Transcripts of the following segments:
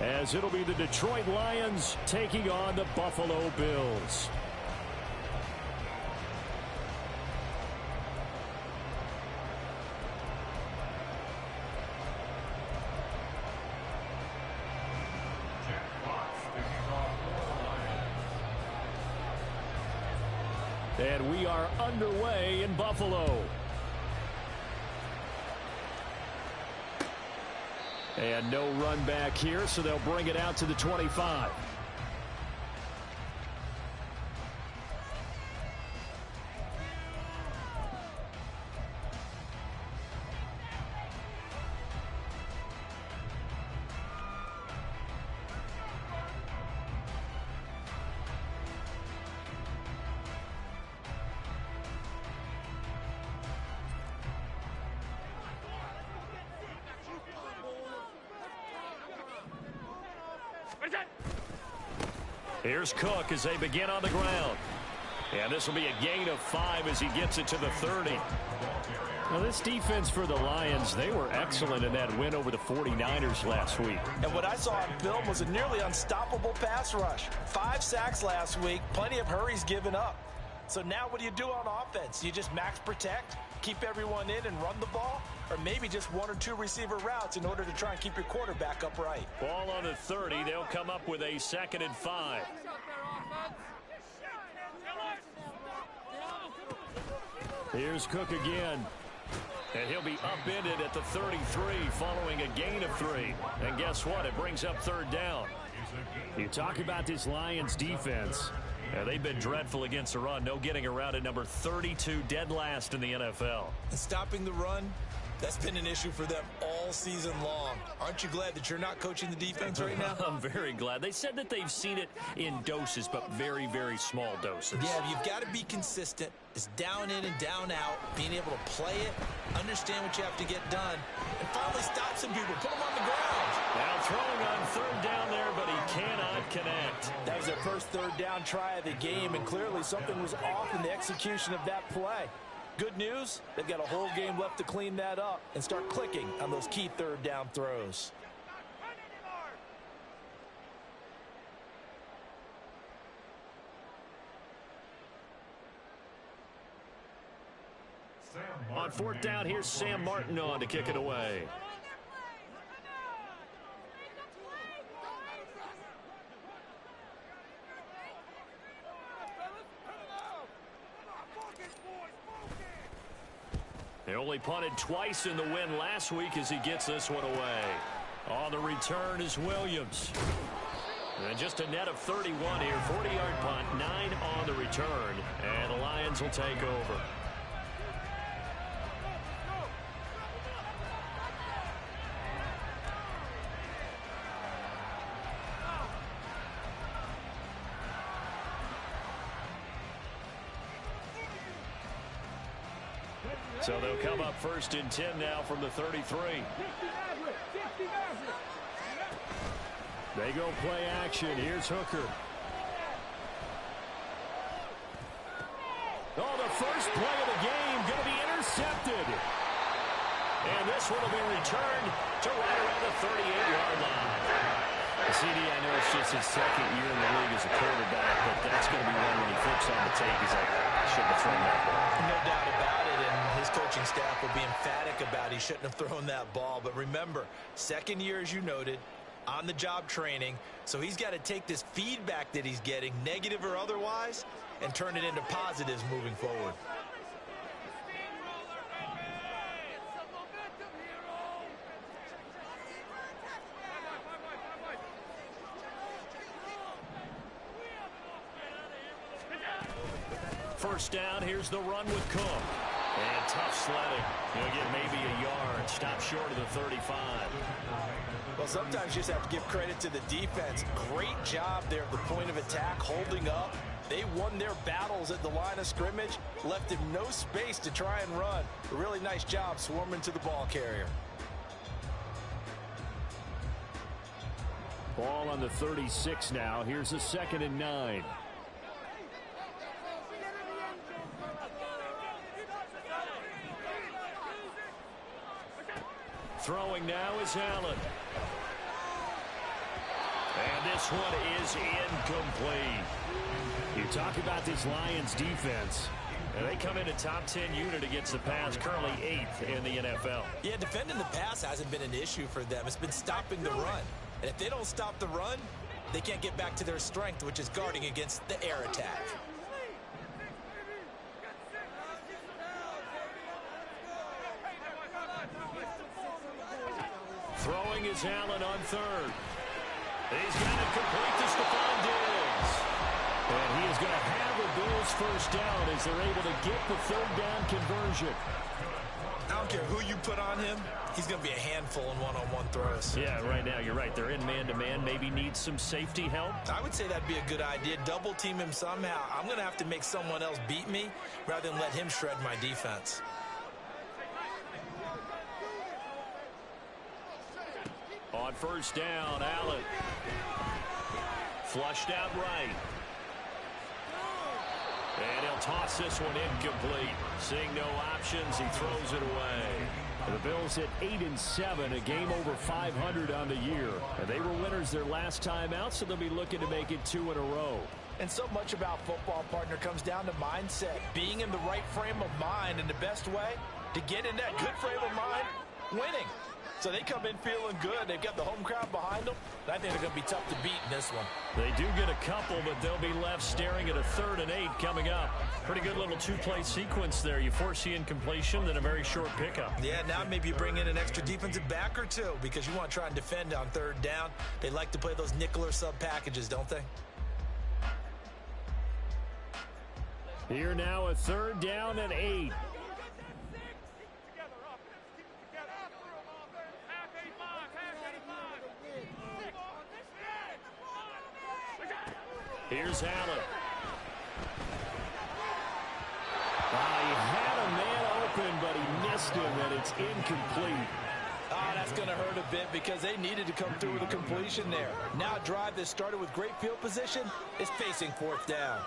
as it'll be the Detroit Lions taking on the Buffalo Bills. And we are underway in Buffalo. And no run back here, so they'll bring it out to the 25. Here's Cook as they begin on the ground. And this will be a gain of 5 as he gets it to the 30. Now, this defense for the Lions, they were excellent in that win over the 49ers last week. And what I saw on film was a nearly unstoppable pass rush. 5 sacks last week, plenty of hurries given up. So now what do you do on offense? You just max protect, keep everyone in and run the ball? Or maybe just 1 or 2 receiver routes in order to try and keep your quarterback upright. Ball on the 30. They'll come up with a 2nd and 5. Here's Cook again. And he'll be upended at the 33 following a gain of 3. And guess what? It brings up 3rd down. You talk about this Lions defense. They've been dreadful against the run. No getting around at number 32, dead last in the NFL. And stopping the run, that's been an issue for them all season long. Aren't you glad that you're not coaching the defense right now? I'm very glad. They said that they've seen it in doses, but very, very small doses. Yeah, you've got to be consistent. It's down in and down out, being able to play it, understand what you have to get done, and finally stop some people, put them on the ground. Now throwing on 3rd down there, but he cannot connect. That was their first 3rd down try of the game, and clearly something was off in the execution of that play. Good news, they've got a whole game left to clean that up and start clicking on those key 3rd down throws. On 4th down, here's Sam Martin on to kick it away. They only punted twice in the win last week as he gets this one away. On the return is Williams. And just a net of 31 here. 40-yard punt, 9 on the return. And the Lions will take over. So they'll come up 1st and 10 now from the 33. They go play action. Here's Hooker. Oh, the first play of the game going to be intercepted. And this one will be returned to right around the 38-yard line. CD, I know it's just his 2nd year in the league as a quarterback, but that's going to be one when he flips on the tape. He's like, I shouldn't have thrown that ball. No doubt about it, and his coaching staff will be emphatic about he shouldn't have thrown that ball. But remember, 2nd year, as you noted, on-the-job training, so he's got to take this feedback that he's getting, negative or otherwise, and turn it into positives moving forward. First down, here's the run with Cook. And tough sledding. He'll get maybe a yard. Stop short of the 35. Well, sometimes you just have to give credit to the defense. Great job there at the point of attack, holding up. They won their battles at the line of scrimmage, left him no space to try and run. A really nice job swarming to the ball carrier. Ball on the 36 now. Here's a 2nd and 9. Throwing now is Allen. And this one is incomplete. You talk about this Lions defense. And they come in a top 10 unit against the pass, currently 8th in the NFL. Yeah, defending the pass hasn't been an issue for them. It's been stopping the run. And if they don't stop the run, they can't get back to their strength, which is guarding against the air attack. Throwing is Allen on third. He's got it complete to Stephon Diggs. And he is going to have a Bills first down as they're able to get the third down conversion. I don't care who you put on him. He's going to be a handful in one-on-one throws. Yeah, right now you're right. They're in man-to-man. Maybe needs some safety help. I would say that'd be a good idea. Double team him somehow. I'm going to have to make someone else beat me rather than let him shred my defense. On first down, Allen. Flushed out right. And he'll toss this one incomplete. Seeing no options, he throws it away. The Bills at 8-7, a game over 500 on the year. And they were winners their last time out, so they'll be looking to make it 2 in a row. And so much about football, partner, comes down to mindset. Being in the right frame of mind, and the best way to get in that good frame of mind, winning. So they come in feeling good. They've got the home crowd behind them. And I think they're going to be tough to beat in this one. They do get a couple, but they'll be left staring at a 3rd and 8 coming up. Pretty good little two-play sequence there. You force the incompletion, then a very short pickup. Yeah, now maybe you bring in an extra defensive back or two because you want to try and defend on 3rd down. They like to play those nickel or sub packages, don't they? Here now a 3rd down and 8. Here's Allen. He had a man open, but he missed him, and it's incomplete. That's going to hurt a bit because they needed to come through with a completion there. Now a drive that started with great field position is facing 4th down.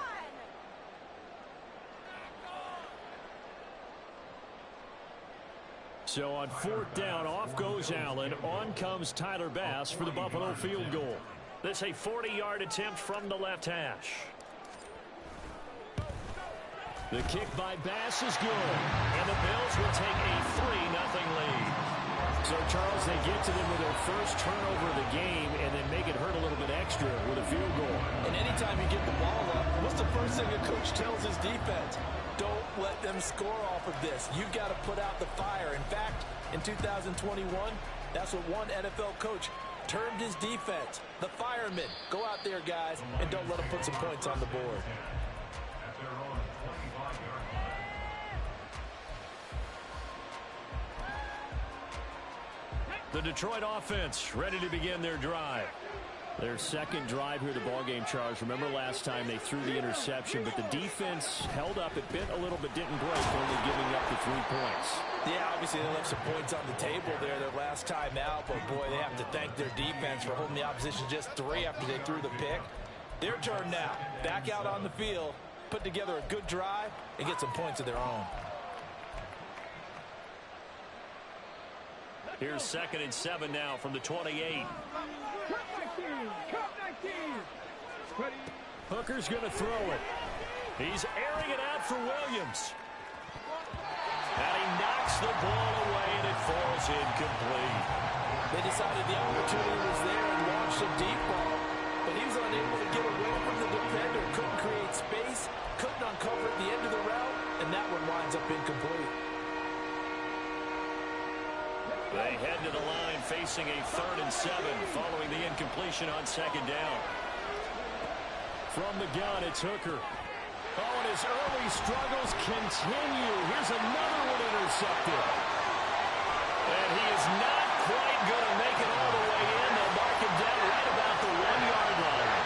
So on 4th down, off goes Allen. On comes Tyler Bass for the Buffalo field goal. This a 40-yard attempt from the left hash. The kick by Bass is good. And the Bills will take a 3-0 lead. So, Charles, they get to them with their first turnover of the game and then make it hurt a little bit extra with a field goal. And anytime you get the ball up, what's the first thing a coach tells his defense? Don't let them score off of this. You've got to put out the fire. In fact, in 2021, that's what one NFL coach termed his defense, the firemen. Go out there, guys, and don't let them put some points on the board. The Detroit offense ready to begin their drive. Their second drive here, the ballgame, Charles. Remember last time they threw the interception, but the defense held up. It bit a little but didn't break, only giving up the 3 points. Yeah, obviously they left some points on the table there their last time out, but boy, they have to thank their defense for holding the opposition just 3 after they threw the pick. Their turn now. Back out on the field, put together a good drive, and get some points of their own. Here's 2nd and 7 now from the 28. Hooker's going to throw it. He's airing it out for Williams. And he knocks the ball away, and it falls incomplete. They decided the opportunity was there and launched a deep ball, but he was unable to get away from the defender, couldn't create space, couldn't uncover at the end of the route, and that one winds up incomplete. They head to the line facing a 3rd and 7 following the incompletion on 2nd down. From the gun, it's Hooker. Oh, and his early struggles continue. Here's another one intercepted. And he is not quite going to make it all the way in. They'll mark him down right about the 1-yard line.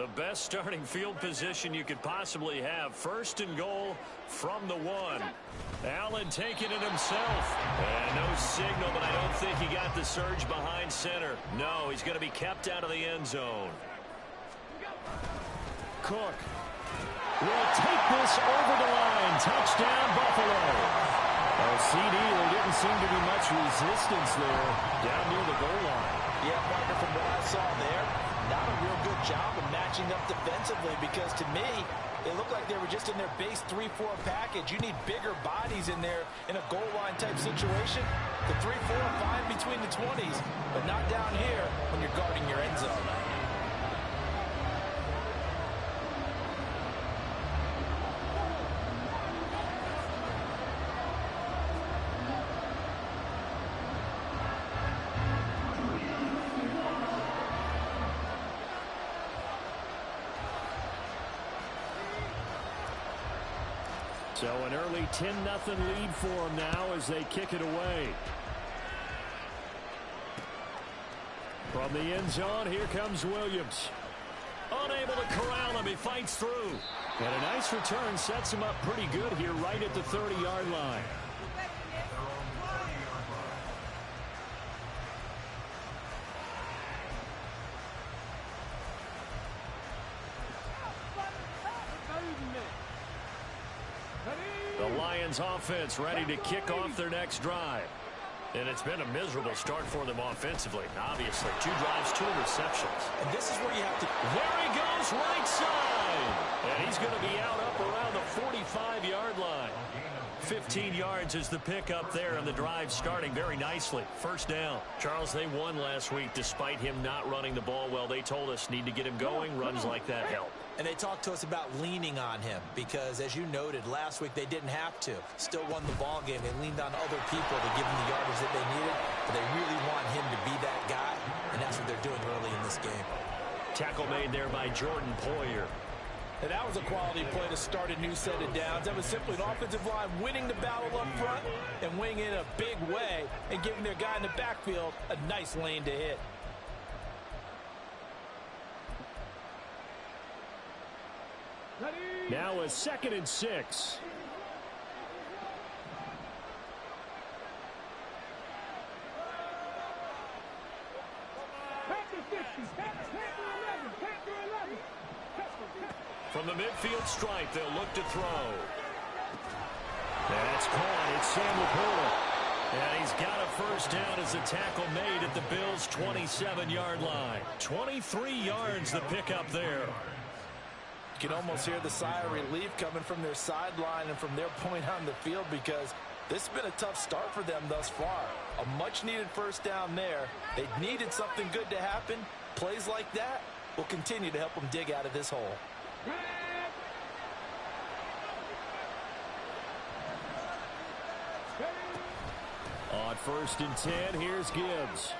best starting field position you could possibly have. First and goal from the 1. Allen taking it himself. And no signal, but I don't think he got the surge behind center. No, he's going to be kept out of the end zone. Cook will take this over the line. Touchdown, Buffalo. Oh, CD, there didn't seem to be much resistance there down near the goal line. Yeah, partner, from what I saw there, not a real good job of matching up defensively, because to me, it looked like they were just in their base 3-4 package. You need bigger bodies in there in a goal line type situation. The 3-4 fine between the 20s, but not down here when you're guarding your end zone. So an early 10-0 lead for them now as they kick it away. From the end zone, here comes Williams. Unable to corral him, he fights through. And a nice return sets him up pretty good here right at the 30-yard line. The Lions offense ready to kick off their next drive. And it's been a miserable start for them offensively. Obviously, 2 drives, 2 interceptions. And this is where you have to... There he goes, right side. And he's going to be out up around the 45-yard line. 15 yards is the pickup there, and the drive starting very nicely. First down. Charles, they won last week despite him not running the ball well. They told us need to get him going. Runs like that help. And they talked to us about leaning on him because, as you noted, last week they didn't have to. Still won the ball game. They leaned on other people to give them the yardage that they needed, but they really want him to be that guy, and that's what they're doing early in this game. Tackle made there by Jordan Poyer. And that was a quality play to start a new set of downs. That was simply an offensive line winning the battle up front and winning in a big way and giving their guy in the backfield a nice lane to hit. Now a 2nd and 6. From the midfield stripe, they'll look to throw. That's caught. It's Sam LaPorta. And he's got a first down as the tackle made at the Bills' 27-yard line. 23 yards the pickup there. You can almost hear the sigh of relief coming from their sideline and from their point on the field, because this has been a tough start for them thus far. A much-needed first down there. They needed something good to happen. Plays like that will continue to help them dig out of this hole. On 1st and 10, here's Gibbs.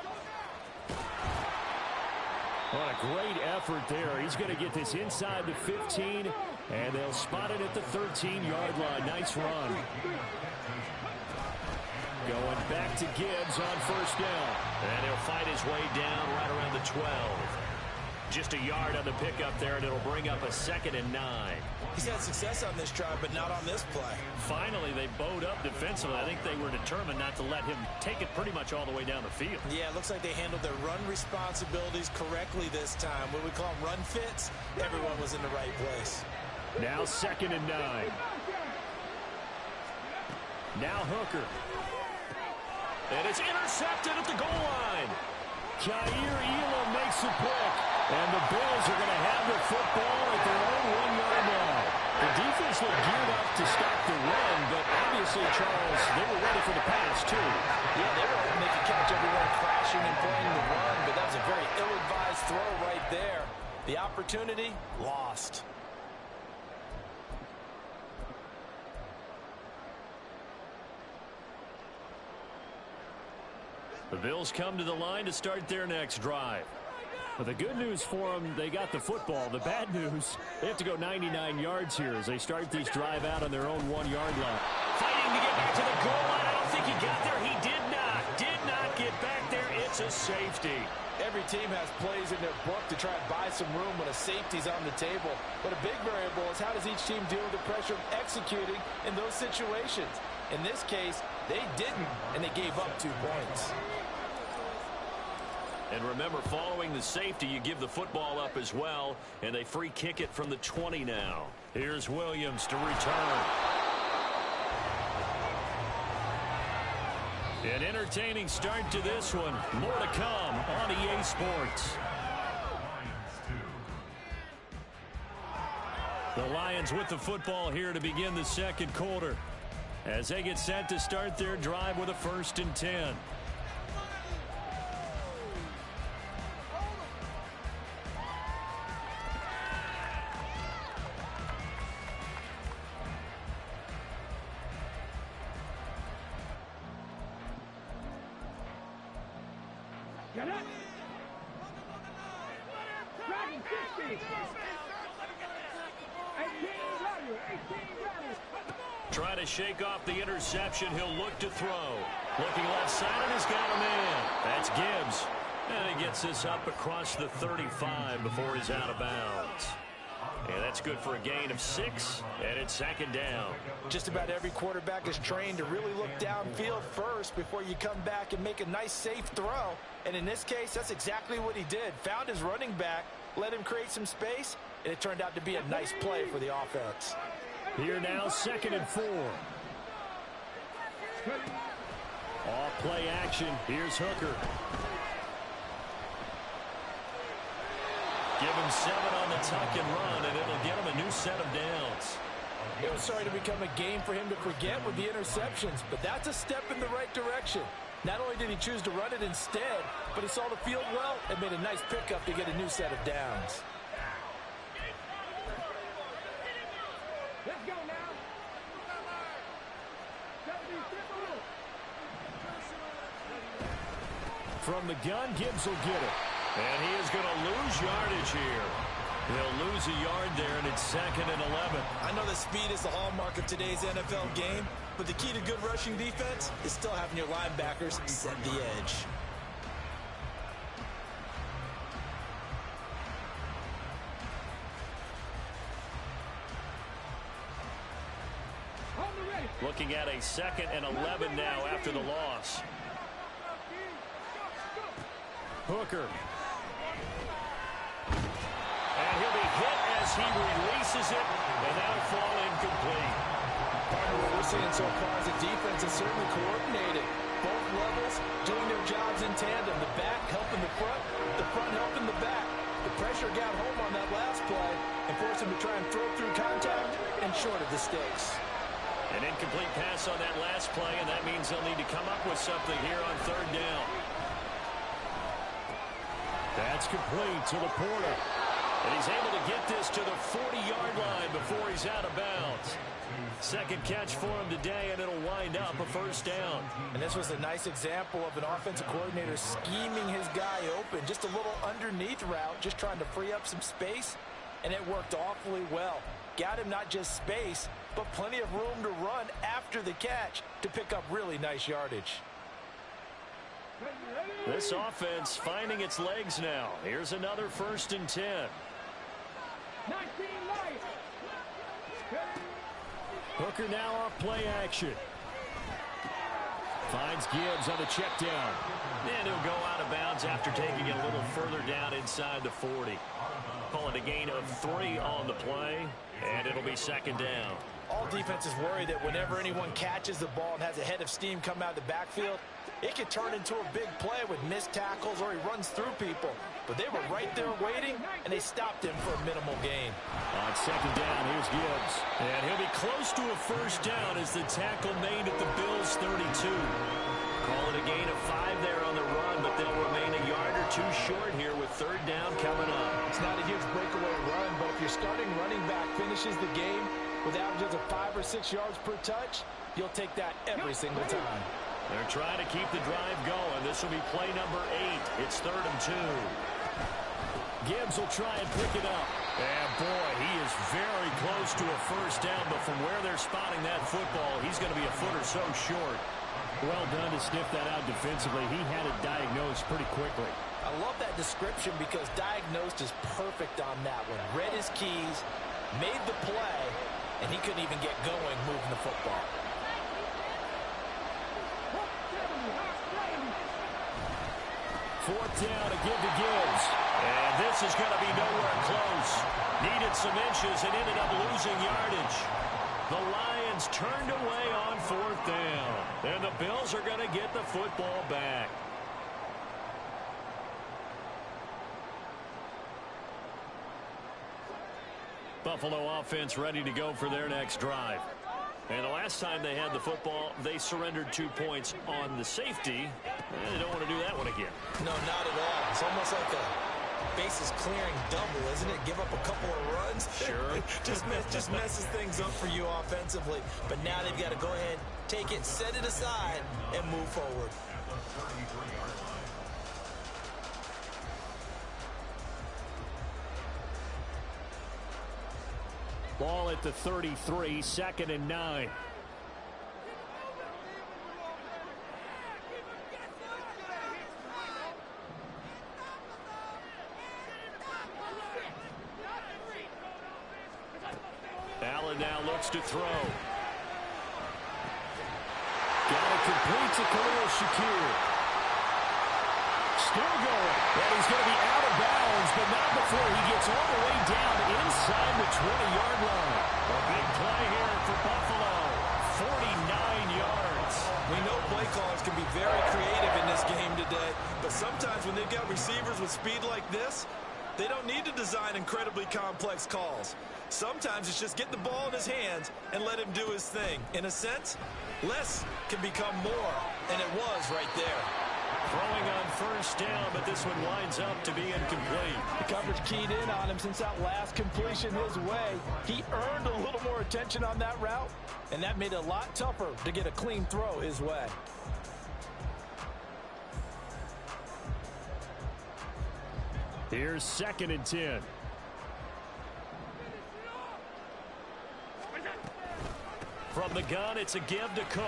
What a great effort there. He's going to get this inside the 15, and they'll spot it at the 13-yard line. Nice run. Going back to Gibbs on first down. And he'll fight his way down right around the 12. Just a yard on the pickup there, and it'll bring up a 2nd and 9. He's had success on this drive, but not on this play. Finally, they bowed up defensively. I think they were determined not to let him take it pretty much all the way down the field. Yeah, it looks like they handled their run responsibilities correctly this time. What we call them run fits, everyone was in the right place. Now 2nd and 9. Now Hooker. And it's intercepted at the goal line. Jair Elam makes a pick. And the Bills are going to have the football at their own 1-yard line. The defense looked geared up to stop the run, but obviously, Charles, they were ready for the pass, too. Yeah, they were hoping they could catch everyone crashing and playing the run, but that was a very ill-advised throw right there. The opportunity, lost. The Bills come to the line to start their next drive. But the good news for them, they got the football. The bad news, they have to go 99 yards here as they start this drive out on their own 1-yard line. Fighting to get back to the goal line. I don't think he got there. He did not get back there It's a safety. Every team has plays in their book to try and buy some room when a safety's on the table. But a big variable is how does each team deal with the pressure of executing in those situations. In this case, they didn't, and they gave up 2 points. And remember, following the safety, you give the football up as well, and they free kick it from the 20 now. Here's Williams to return. An entertaining start to this one. More to come on EA Sports. The Lions with the football here to begin the second quarter, as they get set to start their drive with a 1st and 10. Trying to shake off the interception. He'll look to throw. Looking left side, and he's got a man. That's Gibbs. And he gets this up across the 35 before he's out of bounds. And that's good for a gain of 6, and it's 2nd down. Just about every quarterback is trained to really look downfield first before you come back and make a nice, safe throw. And in this case, that's exactly what he did. Found his running back, let him create some space, and it turned out to be a nice play for the offense. Here now, 2nd and 4. Off play action. Here's Hooker. Give him 7 on the tuck and run, and it'll get him a new set of downs. It was starting to become a game for him to forget with the interceptions, but that's a step in the right direction. Not only did he choose to run it instead, but he saw the field well and made a nice pickup to get a new set of downs. Let's go now. From the gun, Gibbs will get it. And he is going to lose yardage here. He'll lose a yard there, and it's 2nd and 11. I know that speed is the hallmark of today's NFL game, but the key to good rushing defense is still having your linebackers set the edge. Looking at a 2nd and 11 now after the loss. Hooker. And he'll be hit as he releases it, and that'll fall incomplete. Part of what we're seeing so far is the defense is certainly coordinated. Both levels doing their jobs in tandem. The back helping the front helping the back. The pressure got home on that last play and forced him to try and throw through contact and short of the sticks. An incomplete pass on that last play, and that means they'll need to come up with something here on 3rd down. That's complete to Laporta. And he's able to get this to the 40-yard line before he's out of bounds. 2nd catch for him today, and it'll wind up a 1st down. And this was a nice example of an offensive coordinator scheming his guy open. Just a little underneath route, just trying to free up some space, and it worked awfully well. Got him not just space, but plenty of room to run after the catch to pick up really nice yardage. This offense finding its legs now. Here's another 1st and 10. Hooker now off play action. Finds Gibbs on the check down. And he'll go out of bounds after taking it a little further down inside the 40. Call it a gain of 3 on the play, and it'll be 2nd down. All defenses worry that whenever anyone catches the ball and has a head of steam come out of the backfield, it could turn into a big play with missed tackles or he runs through people. But they were right there waiting, and they stopped him for a minimal gain. On 2nd down, here's Gibbs. And he'll be close to a 1st down as the tackle made at the Bills' 32. Call it a gain of 5 there on the run, but they'll remain a yard or 2 short here with 3rd down coming up. It's not a huge breakaway run, but if your starting running back finishes the game with averages of 5 or 6 yards per touch, you'll take that every single time. They're trying to keep the drive going. This will be play number 8. It's 3rd and 2. Gibbs will try and pick it up. And boy, he is very close to a 1st down, but from where they're spotting that football, he's going to be a foot or so short. Well done to sniff that out defensively. He had it diagnosed pretty quickly. I love that description because diagnosed is perfect on that one. Read his keys, made the play, and he couldn't even get going moving the football. Fourth down, a give to Gibbs. And this is going to be nowhere close. Needed some inches and ended up losing yardage. The Lions turned away on fourth down. And the Bills are going to get the football back. Buffalo offense ready to go for their next drive. And the last time they had the football, they surrendered 2 points on the safety. They don't want to do that one again. No, not at all. It's almost like a bases clearing double, isn't it? Give up a couple of runs. Sure. just messes things up for you offensively. But now they've got to go ahead, take it, set it aside, and move forward. Ball at the 33, 2nd and 9. Allen now looks to throw. Got it complete to Khalil Shakir. Still going. And he's going to be out of bounds, but not before he gets all the way down inside the 20-yard line. A big play here for Buffalo. 49 yards. We know play callers can be very creative in this game today, but sometimes when they've got receivers with speed like this, they don't need to design incredibly complex calls. Sometimes it's just get the ball in his hands and let him do his thing. In a sense, less can become more, and it was right there. Throwing on first down, but this one winds up to be incomplete. The coverage keyed in on him since that last completion his way. He earned a little more attention on that route, and that made it a lot tougher to get a clean throw his way. Here's 2nd and 10. From the gun, it's a give to Cook.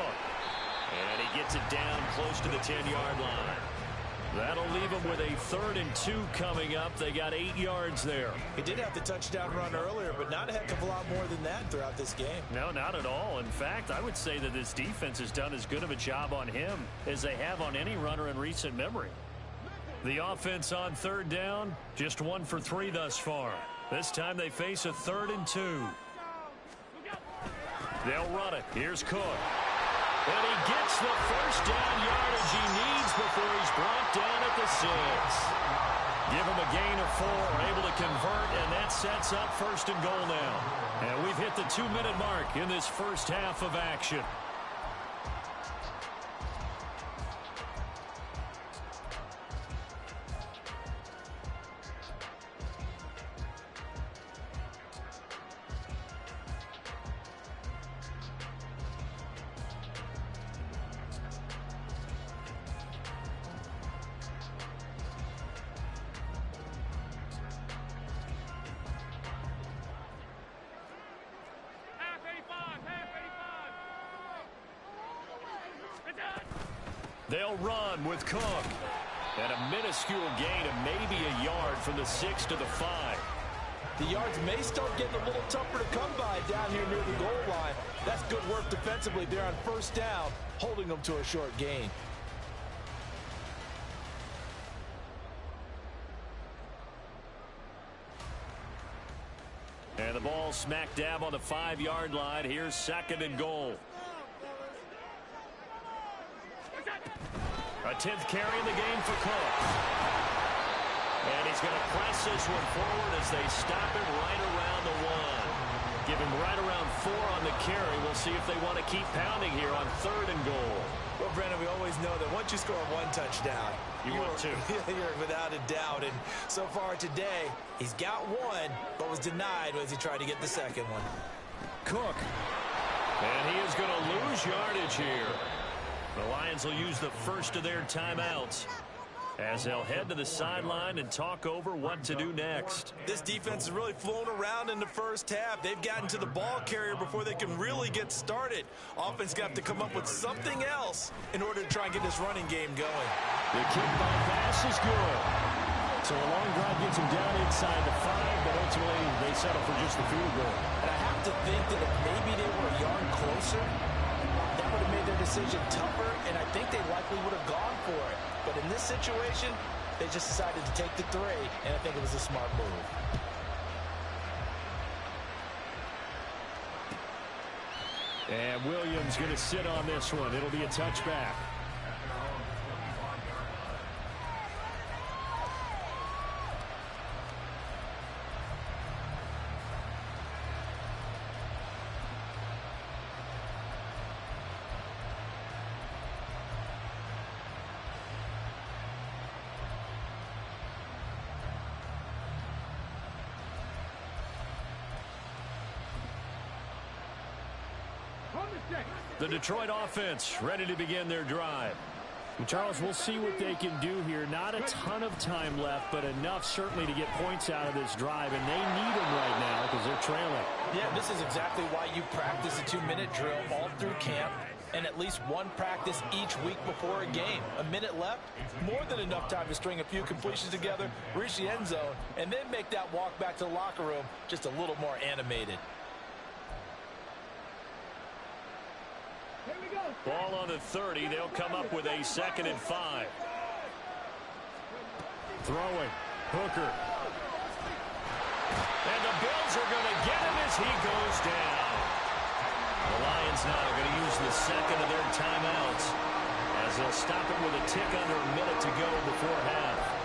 And he gets it down close to the 10-yard line. That'll leave him with a 3rd and 2 coming up. They got 8 yards there. He did have the touchdown run earlier, but not a heck of a lot more than that throughout this game. No, not at all. In fact, I would say that this defense has done as good of a job on him as they have on any runner in recent memory. The offense on 3rd down, just 1 for 3 thus far. This time they face a 3rd and 2. They'll run it. Here's Cook. And he gets the first down yardage he needs before he's brought down at the 6. Give him a gain of 4, able to convert, and that sets up 1st and goal now. And we've hit the 2-minute mark in this first half of action. They'll run with Cook. And a minuscule gain of maybe a yard from the 6 to the 5. The yards may start getting a little tougher to come by down here near the goal line. That's good work defensively there on 1st down, holding them to a short gain. And the ball smack dab on the 5-yard line. Here's 2nd and goal. A 10th carry in the game for Cook. And he's going to press this one forward as they stop him right around the 1. Give him right around 4 on the carry. We'll see if they want to keep pounding here on 3rd and goal. Well, Brennan, we always know that once you score 1 touchdown, you want 2. You're without a doubt. And so far today, he's got 1, but was denied as he tried to get the 2nd one. Cook. And he is going to lose yardage here. The Lions will use the first of their timeouts. as they'll head to the sideline and talk over what to do next. This defense is really flown around in the first half. They've gotten to the ball carrier before they can really get started. Offense got to come up with something else in order to try and get this running game going. The kickball pass is good. So a long drive gets them down inside the 5, but ultimately they settle for just the field goal. And I have to think that if maybe they were a yard closer, that would have made their decision tougher, and I think they likely would have gone for it. But in this situation, they just decided to take the 3, and I think it was a smart move. And Williams going to sit on this one. It'll be a touchback. The Detroit offense ready to begin their drive. And Charles, we'll see what they can do here. Not a ton of time left, but enough certainly to get points out of this drive, and they need them right now because they're trailing. Yeah, this is exactly why you practice a 2-minute drill all through camp and at least one practice each week before a game. A minute left, more than enough time to string a few completions together, reach the end zone, and then make that walk back to the locker room just a little more animated. Ball on the 30. They'll come up with a 2nd and 5. Throwing. Hooker. And the Bills are going to get him as he goes down. The Lions now going to use the 2nd of their timeouts as they'll stop it with a tick under a minute to go before half.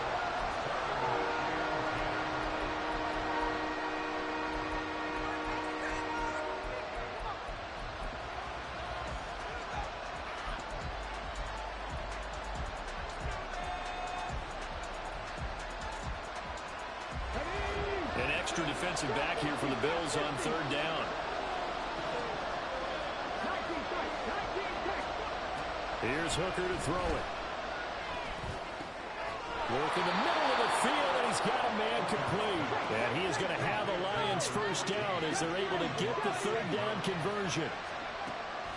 Defensive back here for the Bills on 3rd down. Here's Hooker to throw it. Work in the middle of the field, and he's got a man complete. And he is going to have a Lions 1st down as they're able to get the 3rd down conversion.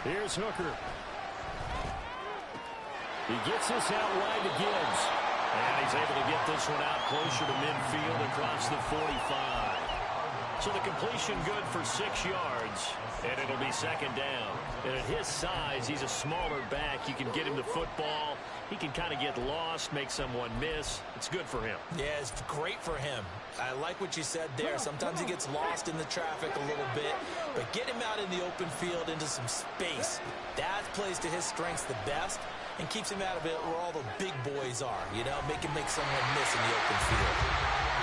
Here's Hooker. He gets this out wide to Gibbs. And he's able to get this one out closer to midfield across the 45. So the completion good for 6 yards, and it'll be 2nd down. And at his size, he's a smaller back. You can get him the football. He can kind of get lost, make someone miss. It's good for him. Yeah, it's great for him. I like what you said there. Sometimes he gets lost in the traffic a little bit, but get him out in the open field into some space. That plays to his strengths the best and keeps him out of it where all the big boys are, you know, make someone miss in the open field.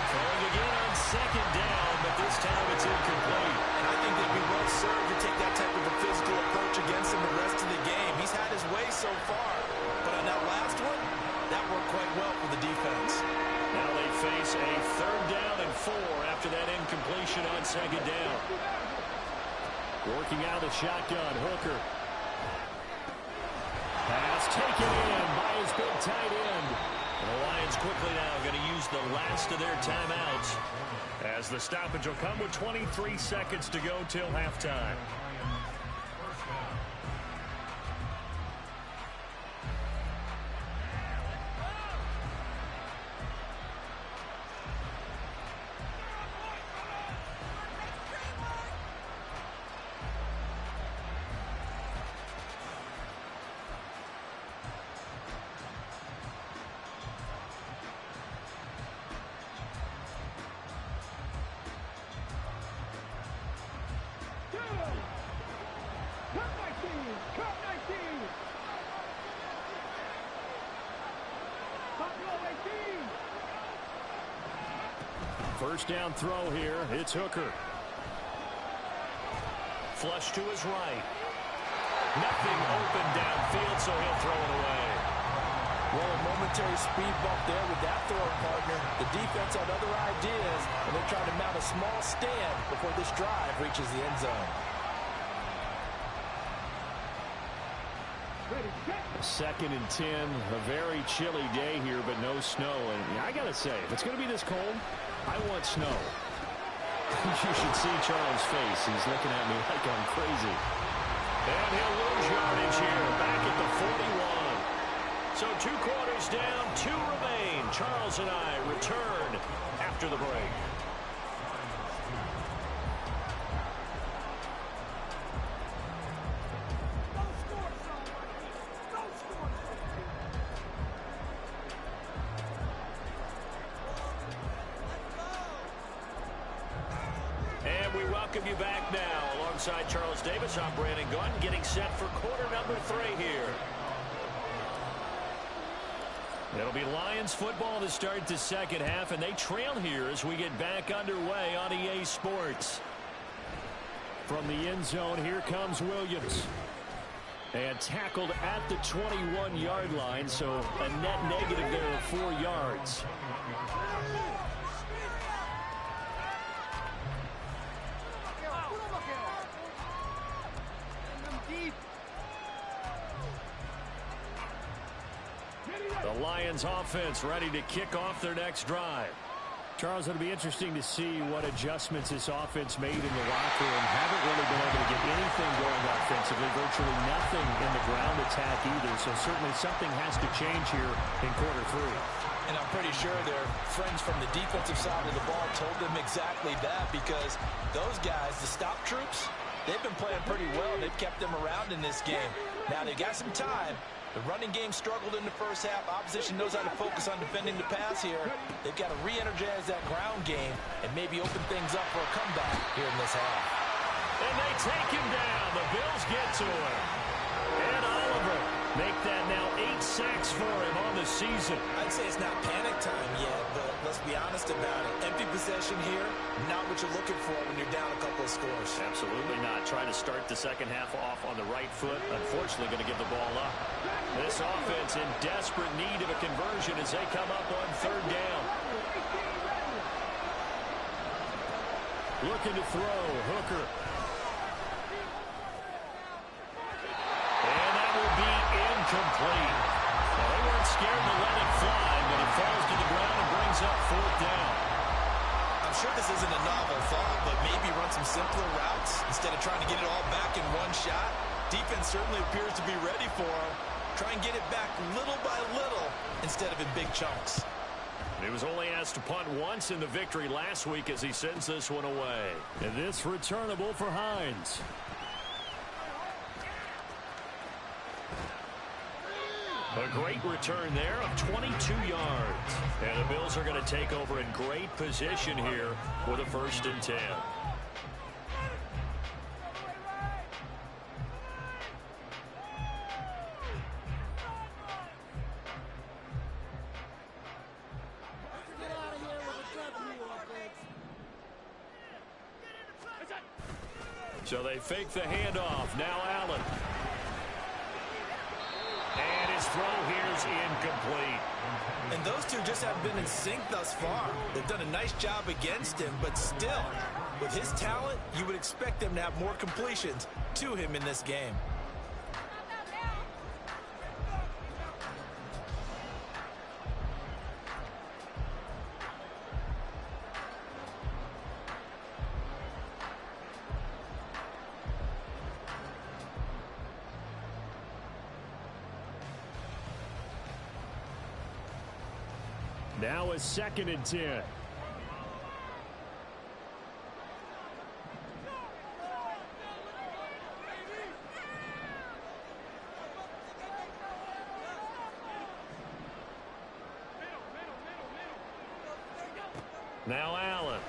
Throwing again on 2nd down, but this time it's incomplete. And I think they'd be well served to take that type of a physical approach against him the rest of the game. He's had his way so far, but on that last one, that worked quite well for the defense. Now they face a 3rd down and 4 after that incompletion on 2nd down. Working out of the shotgun, Hooker. Pass taken in by his big tight end. And the Lions quickly now going to use the last of their timeouts as the stoppage will come with 23 seconds to go till halftime. First down throw here. It's Hooker. Flush to his right. Nothing open downfield, so he'll throw it away. Well, a momentary speed bump there with that throwing partner. The defense had other ideas, and they're trying to mount a small stand before this drive reaches the end zone. 2nd and 10. A very chilly day here, but no snow. And I got to say, if it's going to be this cold, I want snow. You should see Charles' face. He's looking at me like I'm crazy. And he'll lose yardage here, back at the 41. So 2 quarters down, 2 remain. Charles and I return after the break. You back now alongside Charles Davis. I'm Brandon Gunn, getting set for quarter number 3 here. It'll be Lions football to start the second half, and they trail here as we get back underway on EA Sports. From the end zone, here comes Williams. And tackled at the 21-yard line, so a net negative there of 4 yards. The Lions offense ready to kick off their next drive. Charles, it'll be interesting to see what adjustments this offense made in the locker room. Haven't really been able to get anything going offensively, virtually nothing in the ground attack either. So certainly something has to change here in quarter 3. And I'm pretty sure their friends from the defensive side of the ball told them exactly that, because those guys, the stop troops, they've been playing pretty well. They've kept them around in this game. Now they've got some time. The running game struggled in the first half. Opposition knows how to focus on defending the pass here. They've got to re-energize that ground game and maybe open things up for a comeback here in this half. And they take him down. The Bills get to him. And Oliver make that now 8 sacks for him on the season. I'd say it's not panic time yet, but let's be honest about it. Empty possession here, not what you're looking for when you're down a couple of scores. Absolutely not. Trying to start the second half off on the right foot. Unfortunately, going to give the ball up. This offense in desperate need of a conversion as they come up on 3rd down. Looking to throw. Hooker. And that will be incomplete. Well, they weren't scared to let it fly, but it falls to the ground and brings up 4th down. I'm sure this isn't a novel thought, but maybe run some simpler routes instead of trying to get it all back in one shot. Defense certainly appears to be ready for him. Try and get it back little by little instead of in big chunks. He was only asked to punt once in the victory last week as he sends this one away. And this returnable for Hines. A great return there of 22 yards. And the Bills are going to take over in great position here with a 1st and 10. So they fake the handoff. Now Allen. And his throw here's incomplete. And those two just haven't been in sync thus far. They've done a nice job against him, but still, with his talent, you would expect them to have more completions to him in this game. Now a 2nd and 10. Now Allen.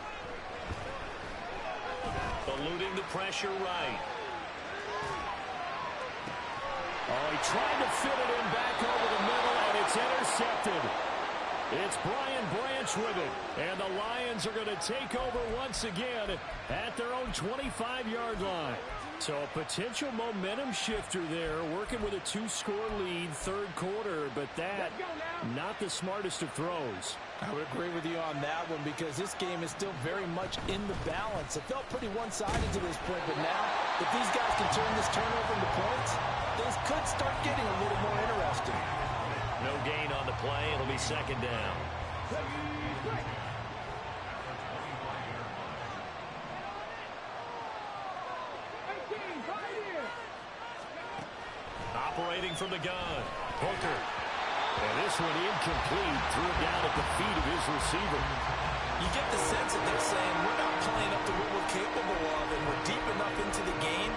Eluding the pressure right. Oh, he tried to fit it in back over the middle, and it's intercepted. It's Brian Branch with it, and the Lions are going to take over once again at their own 25-yard line. So a potential momentum shifter there, working with a 2-score lead, third quarter, but that not the smartest of throws. I would agree with you on that one because this game is still very much in the balance. It felt pretty one-sided to this point, but now if these guys can turn this turnover into points, things could start getting a little more interesting. No gain on the play. It'll be second down. Operating from the gun, Hooker. And this one incomplete, threw it down at the feet of his receiver. You get the sense that they're saying we're not playing up to what we're capable of, and we're deep enough into the game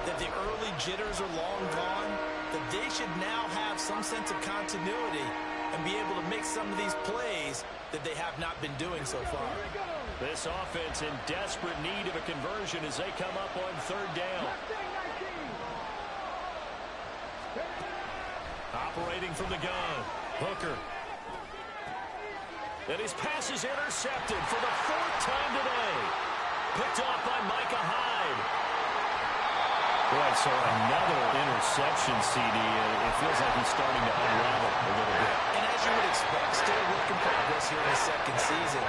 that the early jitters are long gone, that they should now have some sense of continuity and be able to make some of these plays that they have not been doing so far. This offense in desperate need of a conversion as they come up on third down. Operating from the gun, Hooker. And his pass is intercepted for the 4th time today. Picked off by Micah Hyde. Boy, so another interception, CD. It feels like he's starting to unravel a little bit. And as you would expect, still a work in progress here in his second season.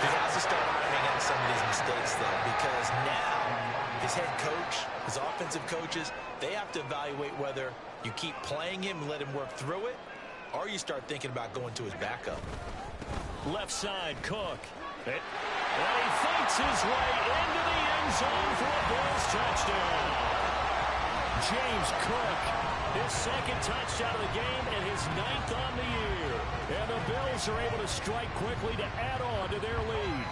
He has to start ironing out some of these mistakes, though, because now his head coach, his offensive coaches, they have to evaluate whether you keep playing him and let him work through it, or you start thinking about going to his backup. Left side, Cook. And he fights his way into the end zone for a Bills touchdown. James Cook, his second touchdown of the game and his 9th on the year. And the Bills are able to strike quickly to add on to their lead.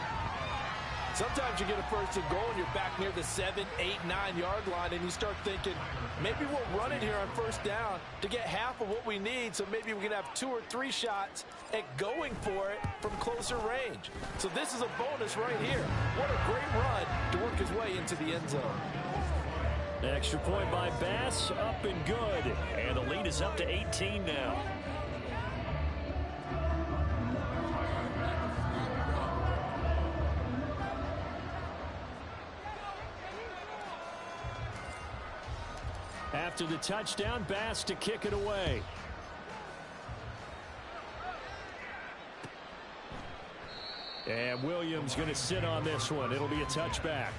Sometimes you get a first and goal and you're back near the 7, 8, 9-yard line, and you start thinking, maybe we'll run it here on first down to get half of what we need, so maybe we can have 2 or 3 shots at going for it from closer range. So this is a bonus right here. What a great run to work his way into the end zone. Extra point by Bass, up and good. And the lead is up to 18 now. After the touchdown, Bass to kick it away. And Williams going to sit on this one. It'll be a touchback.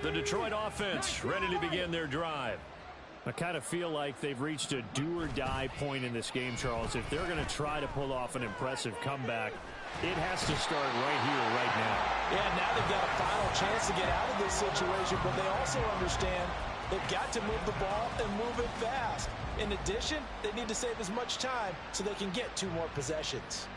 The Detroit offense ready to begin their drive. I kind of feel like they've reached a do-or-die point in this game, Charles. If they're going to try to pull off an impressive comeback, it has to start right here, right now. Yeah, now they've got a final chance to get out of this situation, but they also understand they've got to move the ball and move it fast. In addition, they need to save as much time so they can get 2 more possessions.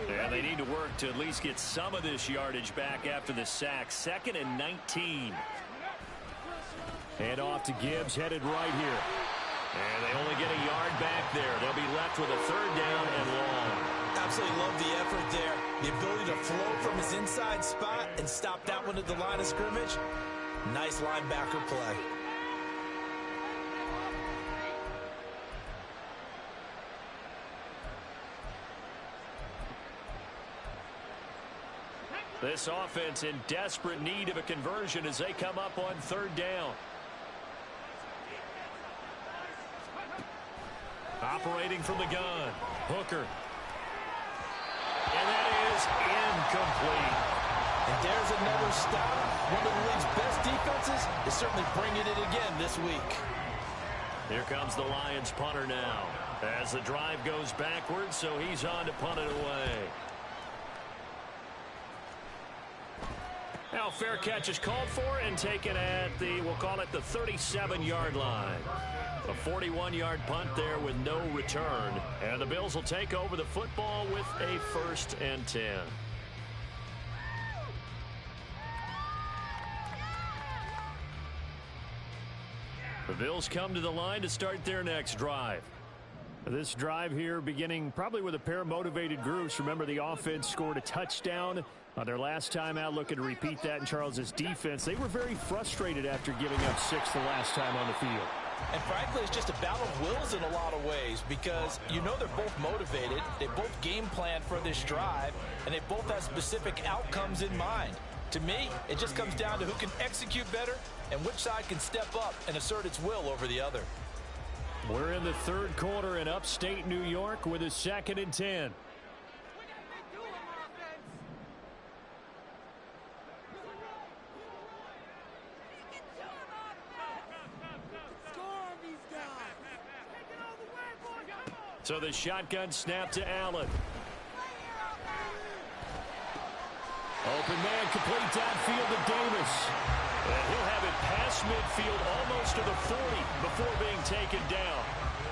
And they need to work to at least get some of this yardage back after the sack. 2nd and 19. Hand off to Gibbs, headed right here. And they only get a yard back there. They'll be left with a 3rd down and long. Absolutely love the effort there. The ability to flow from his inside spot and stop that one at the line of scrimmage. Nice linebacker play. This offense in desperate need of a conversion as they come up on 3rd down. Operating from the gun, Hooker. And that is incomplete. And there's another stop. One of the league's best defenses is certainly bringing it again this week. Here comes the Lions punter now. As the drive goes backwards, so he's on to punt it away. Now, fair catch is called for and taken at the, we'll call it the 37-yard line. A 41-yard punt there with no return. And the Bills will take over the football with a 1st and 10. The Bills come to the line to start their next drive. This drive here beginning probably with a pair of motivated groups. Remember, the offense scored a touchdown on their last time out, looking to repeat that in Charles's defense. They were very frustrated after giving up 6 the last time on the field. And frankly, it's just a battle of wills in a lot of ways because you know they're both motivated. They both game plan for this drive, and they both have specific outcomes in mind. To me, it just comes down to who can execute better and which side can step up and assert its will over the other. We're in the third quarter in upstate New York with a 2nd and 10. So the shotgun snap to Allen. Open man, complete downfield to Davis. And he'll have it past midfield almost to the 40 before being taken down.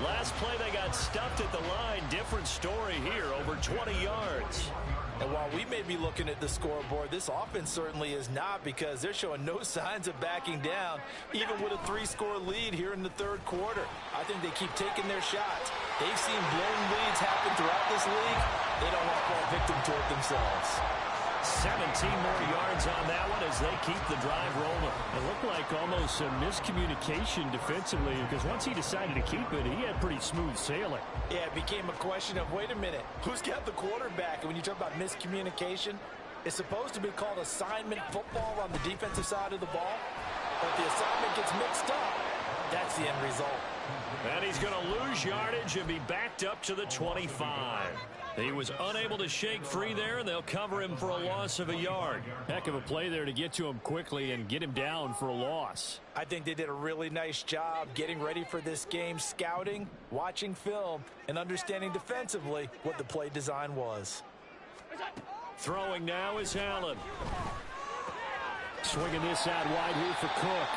Last play they got stuffed at the line. Different story here, over 20 yards. And while we may be looking at the scoreboard, this offense certainly is not because they're showing no signs of backing down, even with a 3-score lead here in the third quarter. I think they keep taking their shots. They've seen blown leads happen throughout this league. They don't want to fall victim to it themselves. 17 more yards on that one as they keep the drive rolling. It looked like almost a miscommunication defensively because once he decided to keep it, he had pretty smooth sailing. Yeah, it became a question of, wait a minute, who's got the quarterback? And when you talk about miscommunication, it's supposed to be called assignment football on the defensive side of the ball. But if the assignment gets mixed up, that's the end result. And he's going to lose yardage and be backed up to the 25. He was unable to shake free there, and they'll cover him for a loss of a yard. Heck of a play there to get to him quickly and get him down for a loss. I think they did a really nice job getting ready for this game, scouting, watching film, and understanding defensively what the play design was. Throwing now is Allen. Swinging this out wide here for Cook.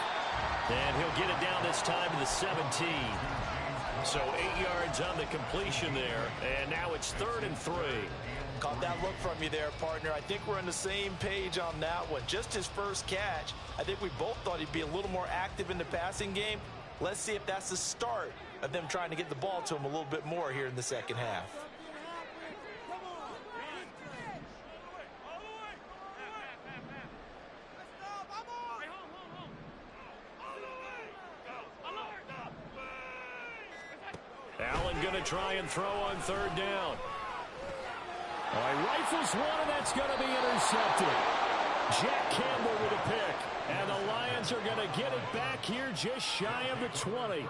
And he'll get it down this time to the 17. So 8 yards on the completion there, and now it's 3rd and 3. Caught that look from you there, partner. I think we're on the same page on that one. Just his first catch. I think we both thought he'd be a little more active in the passing game. Let's see if that's the start of them trying to get the ball to him a little bit more here in the second half. Allen going to try and throw on 3rd down. All right, rifles one, and that's going to be intercepted. Jack Campbell with a pick. And the Lions are going to get it back here just shy of the 20.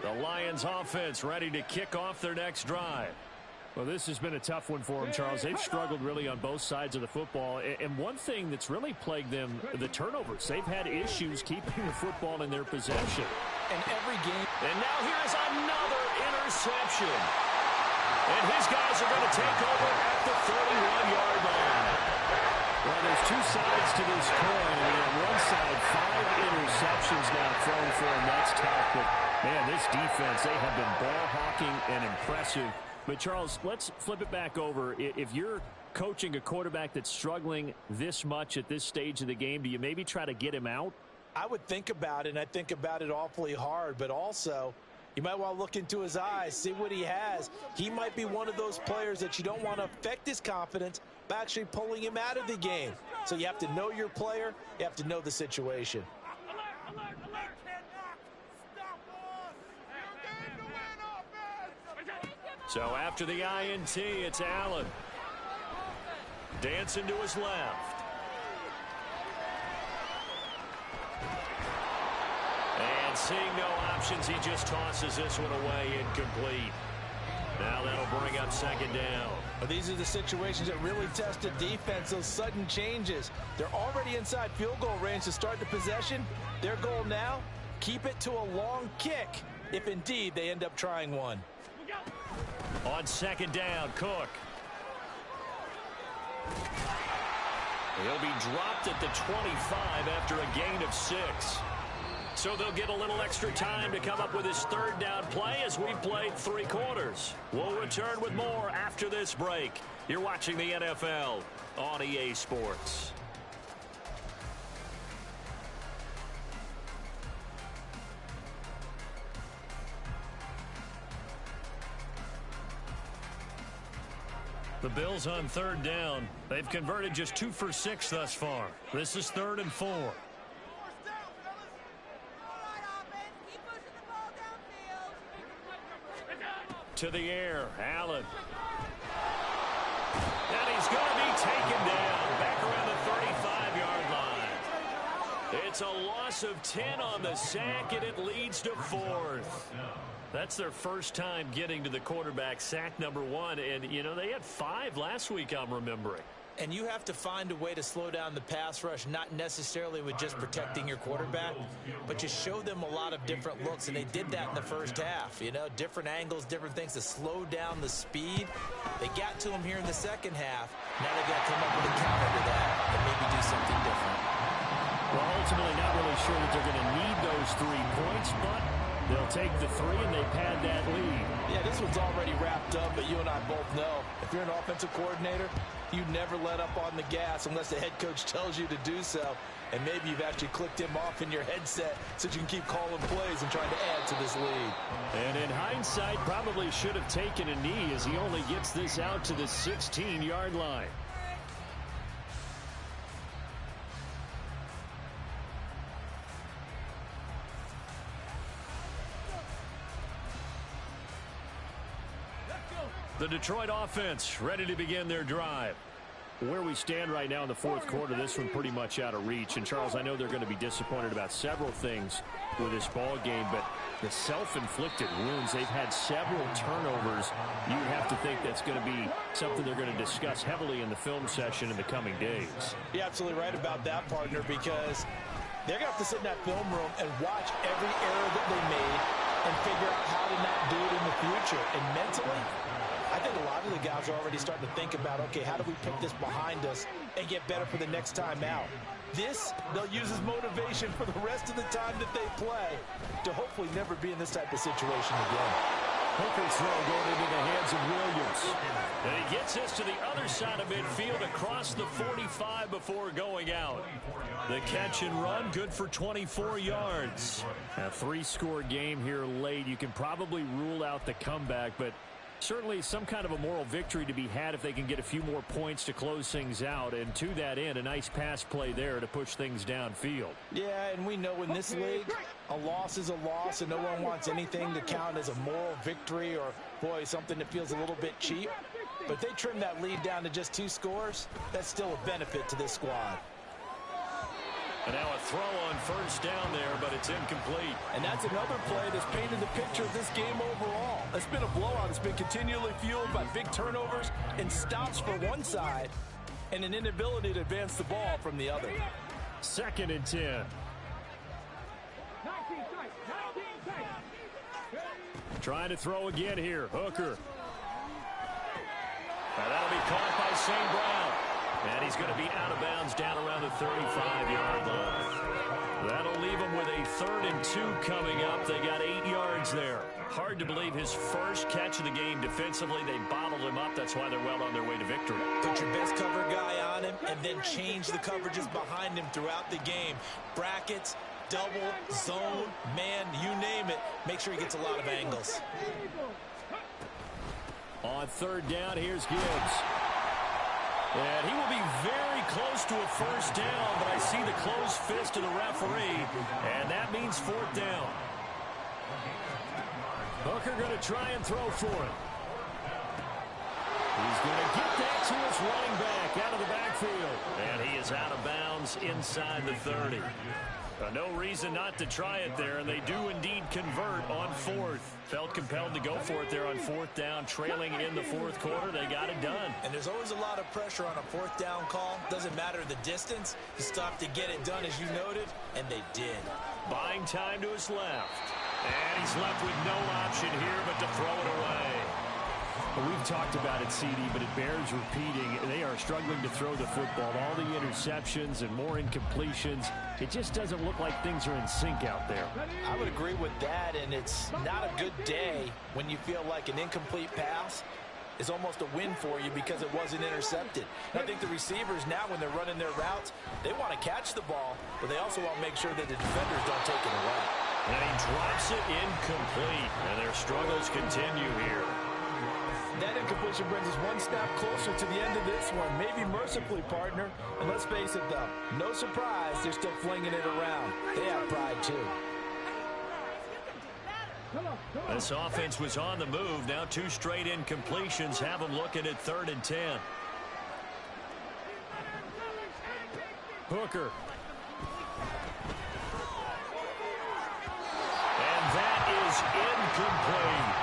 The Lions offense ready to kick off their next drive. Well, this has been a tough one for them, Charles. They've struggled really on both sides of the football. And one thing that's really plagued them, the turnovers. They've had issues keeping the football in their possession. And every game. And now here's another interception. And his guys are going to take over at the 31-yard line. Well, there's two sides to this coin. I mean, on one side, 5 interceptions now thrown for him. That's tough. But, man, this defense, they have been ball hawking and impressive. But, Charles, let's flip it back over. If you're coaching a quarterback that's struggling this much at this stage of the game, do you maybe try to get him out? I would think about it, and I think about it awfully hard. But also, you might want to look into his eyes, see what he has. He might be one of those players that you don't want to affect his confidence by actually pulling him out of the game. So you have to know your player. You have to know the situation. So after the INT, it's Allen. Dancing to his left. And seeing no options, he just tosses this one away incomplete. Now that'll bring up 2nd down. Well, these are the situations that really test a defense, those sudden changes. They're already inside field goal range to start the possession. Their goal now, keep it to a long kick, if indeed they end up trying one. On 2nd down, Cook. He'll be dropped at the 25 after a gain of 6. So they'll get a little extra time to come up with his third down play as we've played 3 quarters. We'll return with more after this break. You're watching the NFL on EA Sports. The Bills on third down. They've converted just 2 for 6 thus far. This is 3rd and 4. To the air, Allen. And he's going to be taken down back around the 35-yard line. It's a loss of 10 on the sack, and it leads to 4th. That's their first time getting to the quarterback, sack number 1. And, you know, they had 5 last week, I'm remembering. And you have to find a way to slow down the pass rush, not necessarily with just protecting your quarterback, but just show them a lot of different looks. And they did that in the first half. You know, different angles, different things to slow down the speed. They got to him here in the second half. Now they've got to come up with a counter to that and maybe do something different. Well, ultimately not really sure that they're going to need those 3 points, but they'll take the 3 and they pad that lead. Yeah, this one's already wrapped up, but you and I both know if you're an offensive coordinator, you never let up on the gas unless the head coach tells you to do so. And maybe you've actually clicked him off in your headset so you can keep calling plays and trying to add to this lead. And in hindsight, probably should have taken a knee as he only gets this out to the 16-yard line. The Detroit offense ready to begin their drive. Where we stand right now in the 4th quarter, this one pretty much out of reach. And, Charles, I know they're going to be disappointed about several things with this ball game, but the self-inflicted wounds, they've had several turnovers. You'd have to think that's going to be something they're going to discuss heavily in the film session in the coming days. You're absolutely right about that, partner, because they're going to have to sit in that film room and watch every error that they made and figure out how to not do it in the future. And mentally, I think a lot of the guys are already starting to think about, okay, how do we put this behind us and get better for the next time out? This, they'll use as motivation for the rest of the time that they play to hopefully never be in this type of situation again. Hooker's throw going into the hands of Williams. And he gets this to the other side of midfield across the 45 before going out. The catch and run, good for 24 yards. A 3-score game here late. You can probably rule out the comeback, but certainly some kind of a moral victory to be had if they can get a few more points to close things out. And to that end, a nice pass play there to push things downfield. Yeah, and we know in this league, a loss is a loss, and no one wants anything to count as a moral victory or, boy, something that feels a little bit cheap. But if they trim that lead down to just 2 scores, that's still a benefit to this squad. And now a throw on first down there, but it's incomplete. And that's another play that's painted the picture of this game overall. It's been a blowout. It's been continually fueled by big turnovers and stops for one side and an inability to advance the ball from the other. 2nd and 10. Trying to throw again here. Hooker. Now that'll be caught by St. Brown. And he's going to be out of bounds down around the 35-yard line. That'll leave him with a 3rd and 2 coming up. They got 8 yards there. Hard to believe his first catch of the game defensively. They bottled him up. That's why they're well on their way to victory. Put your best cover guy on him and then change the coverages behind him throughout the game. Brackets, double, zone, man, you name it. Make sure he gets a lot of angles. On 3rd down, here's Gibbs. And he will be very close to a first down, but I see the closed fist of the referee, and that means 4th down. Hooker going to try and throw for it. He's going to get that to his running back out of the backfield. And he is out of bounds inside the 30. No reason not to try it there, and they do indeed convert on 4th. Felt compelled to go for it there on 4th down, trailing in the 4th quarter. They got it done. And there's always a lot of pressure on a 4th down call. Doesn't matter the distance. You stop to get it done, as you noted, and they did. Buying time to his left. And he's left with no option here but to throw it away. We've talked about it, CD, but it bears repeating. They are struggling to throw the football. All the interceptions and more incompletions. It just doesn't look like things are in sync out there. I would agree with that, and it's not a good day when you feel like an incomplete pass is almost a win for you because it wasn't intercepted. And I think the receivers now, when they're running their routes, they want to catch the ball, but they also want to make sure that the defenders don't take it away. And he drops it incomplete, and their struggles continue here. That incompletion brings us one snap closer to the end of this one. Maybe mercifully, partner. And let's face it, though, no surprise they're still flinging it around. They have pride, too. This offense was on the move. Now 2 straight incompletions have them looking at 3rd and 10. Hooker. And that is incomplete.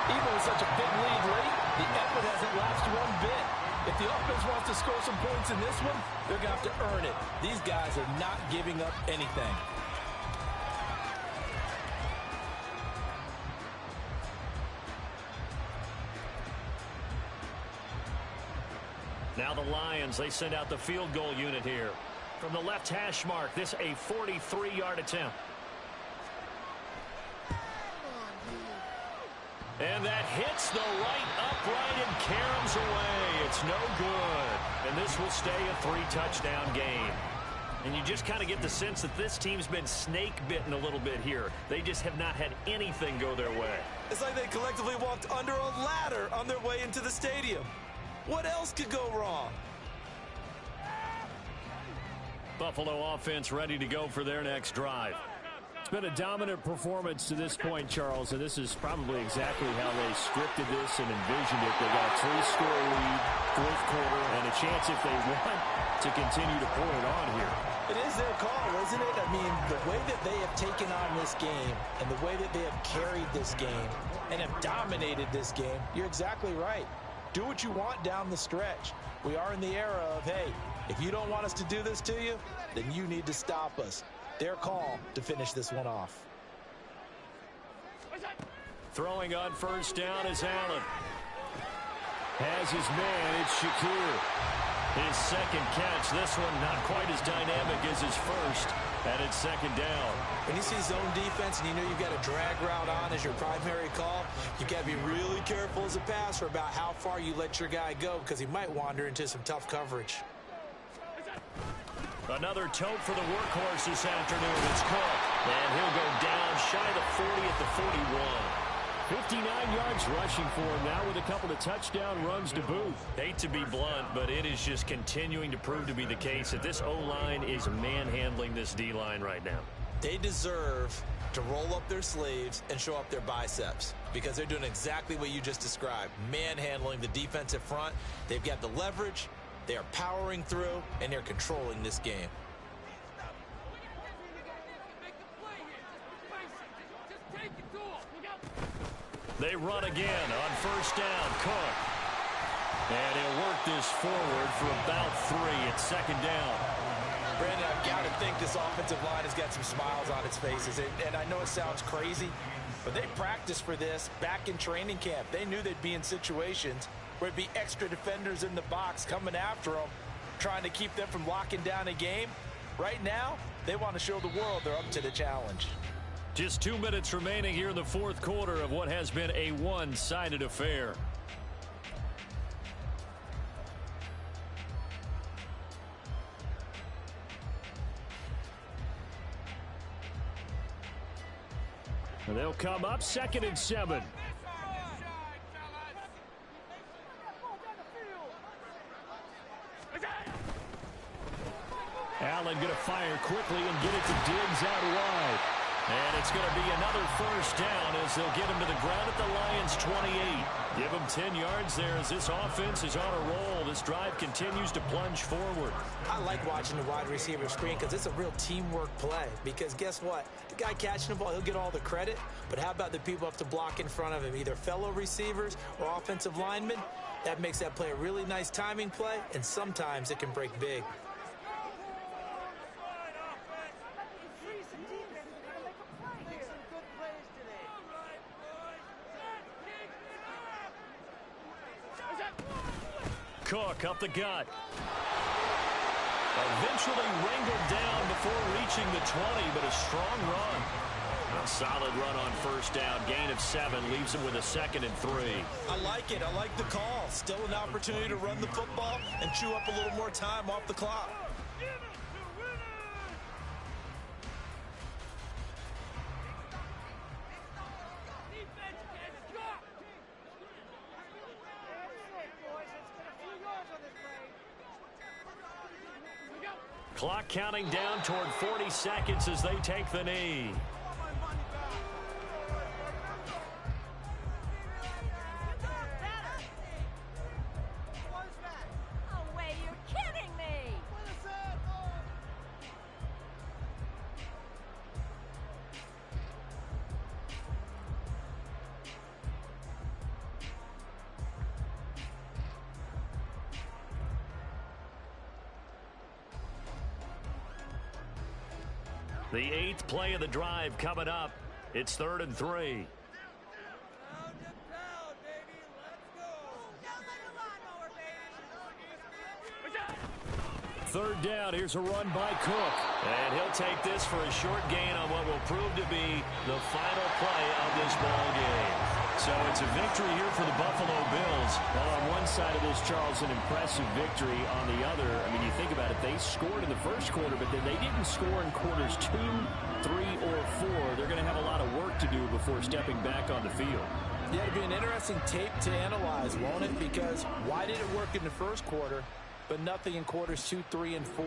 Even with such a big lead late, the effort hasn't lasted one bit. If the offense wants to score some points in this one, they're going to have to earn it. These guys are not giving up anything. Now the Lions, they send out the field goal unit here. From the left hash mark, this a 43-yard attempt. And that hits the right upright and caroms away. It's no good. And this will stay a 3-touchdown game. And you just kind of get the sense that this team's been snake-bitten a little bit here. They just have not had anything go their way. It's like they collectively walked under a ladder on their way into the stadium. What else could go wrong? Buffalo offense ready to go for their next drive. It's been a dominant performance to this point, Charles, and this is probably exactly how they scripted this and envisioned it. They got a 3-score lead, 4th quarter, and a chance if they want to continue to pour it on here. It is their call, isn't it? I mean, the way that they have taken on this game and the way that they have carried this game and have dominated this game, you're exactly right. Do what you want down the stretch. We are in the era of, hey, if you don't want us to do this to you, then you need to stop us. Their call to finish this one off. Throwing on 1st down is Allen. Has his man, it's Shakir. His 2nd catch, this one not quite as dynamic as his first, and it's 2nd down. When you see zone defense and you know you've got a drag route on as your primary call, you've got to be really careful as a passer about how far you let your guy go because he might wander into some tough coverage. Another tote for the workhorse this afternoon. It's Cook, and he'll go down shy of the 40 at the 41. 59 yards rushing for him now with a couple of touchdown runs to boot. Hate to be blunt, but it is just continuing to prove to be the case that this O-line is manhandling this D-line right now. They deserve to roll up their sleeves and show up their biceps because they're doing exactly what you just described, manhandling the defensive front. They've got the leverage. They are powering through, and they're controlling this game. They run again on 1st down. Cook. And he'll work this forward for about 3 at 2nd down. Brandon, I've got to think this offensive line has got some smiles on its faces. And I know it sounds crazy, but they practiced for this back in training camp. They knew they'd be in situations where it'd be extra defenders in the box coming after them, trying to keep them from locking down a game. Right now, they want to show the world they're up to the challenge. Just 2 minutes remaining here in the 4th quarter of what has been a one-sided affair. And they'll come up 2nd and 7. Allen going to fire quickly and get it to Diggs out wide. And it's going to be another 1st down as they'll get him to the ground at the Lions' 28. Give him 10 yards there as this offense is on a roll. This drive continues to plunge forward. I like watching the wide receiver screen because it's a real teamwork play. Because guess what? The guy catching the ball, he'll get all the credit. But how about the people up to block in front of him, either fellow receivers or offensive linemen? That makes that play a really nice timing play, and sometimes it can break big. Cook up the gut. Eventually wrangled down before reaching the 20, but a strong run. A solid run on first down. Gain of 7 leaves him with a 2nd and 3. I like it. I like the call. Still an opportunity to run the football and chew up a little more time off the clock. Clock counting down toward 40 seconds as they take the knee. The 8th play of the drive coming up. It's 3rd and 3. Third down. Here's a run by Cook. And he'll take this for a short gain on what will prove to be the final play of this ball game. So it's a victory here for the Buffalo Bills. Well, on one side of this, Charles, an impressive victory. On the other, I mean, you think about it, they scored in the first quarter, but then they didn't score in quarters 2, 3, or 4. They're going to have a lot of work to do before stepping back on the field. Yeah, it'll be an interesting tape to analyze, won't it? Because why did it work in the first quarter, but nothing in quarters 2, 3, and 4?